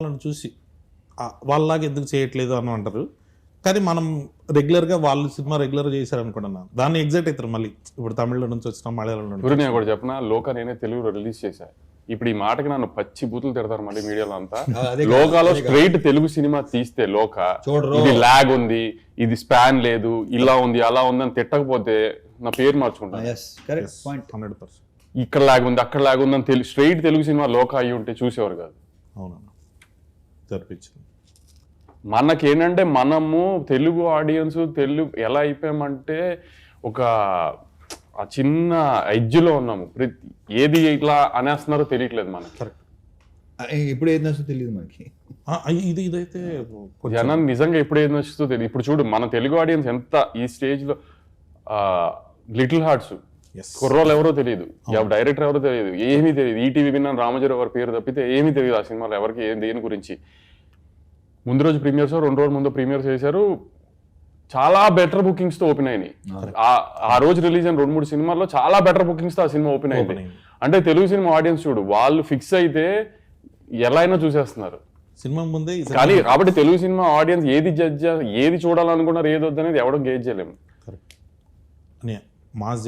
వాళ్ళని చూసి వాళ్ళలాగా ఎందుకు చేయట్లేదు అని అంటారు. కానీ మనం రెగ్యులర్గా వాళ్ళు సినిమా రెగ్యులర్గా చేశారు అనుకుంటున్నా దాన్ని ఎగ్జైట్ అవుతారు. మళ్ళీ ఇప్పుడు తమిళ నుంచి వచ్చిన మలయాళం నుంచి నేను కూడా చెప్పిన లోక నేనే తెలుగులో రిలీజ్ చేశాను. ఇప్పుడు ఈ మాటకి నన్ను పచ్చి బూతులు తిడతారు మళ్ళీ మీడియాలో అంతా. లోకాలో స్ట్రైట్ తెలుగు సినిమా తీస్తే లోక ఇది లాగ్ ఉంది, ఇది స్పాన్ లేదు, ఇలా ఉంది అలా ఉంది అని తిట్టకపోతే నా పేరు మార్చుకుంటాను. 100%. ఇక్కడ లాగ్ ఉంది అక్కడ లాగ్ ఉంది అని స్ట్రైట్ తెలుగు సినిమా లోక అయ్యి ఉంటే చూసేవారు కాదు. అవునన్నా జరిపించింది. మనకేంటంటే మనము తెలుగు ఆడియన్స్ తెలుగు ఎలా అయిపోయామంటే ఒక ఆ చిన్న ఎడ్జ్లో ఉన్నాము. ఏది ఇట్లా అనేస్తున్నారో తెలియట్లేదు మనకి. ఇప్పుడు ఏది నచ్చో తెలియదు మనకి. ఇదైతే జనం నిజంగా ఎప్పుడు ఏది నచ్చుతో తెలియదు. ఇప్పుడు చూడు మన తెలుగు ఆడియన్స్ ఎంత ఈ స్టేజ్ లో లిటిల్ హార్ట్స్ కుర్రోళ్ళు ఎవరో తెలియదు, డైరెక్టర్ ఎవరో తెలియదు, ఏమీ తెలియదు. ఈటీవీ విన్నాను రామజీరావు గారి పేరు తప్పితే ఏమీ తెలియదు ఆ సినిమాలో ఎవరికి దేని గురించి. ముందు రోజు ప్రీమియర్స్ 2 రోజుల ముందు ప్రీమియర్స్ చేశారు. చాలా బెటర్ బుకింగ్స్ తో ఓపెన్ అయినాయి. ఆ రోజు రిలీజ్ అయిన 2-3 సినిమాల్లో చాలా బెటర్ బుకింగ్స్ తో ఆ సినిమా ఓపెన్ అయింది. అంటే తెలుగు సినిమా ఆడియన్స్ చూడు వాళ్ళు ఫిక్స్ అయితే ఎలా అయినా చూసేస్తున్నారు సినిమా ముందే. కానీ కాబట్టి తెలుగు సినిమా ఆడియన్స్ ఏది చూడాలనుకున్నారు ఏది వద్దనేది ఎవడో గేజ్ చేయలేము. మాస్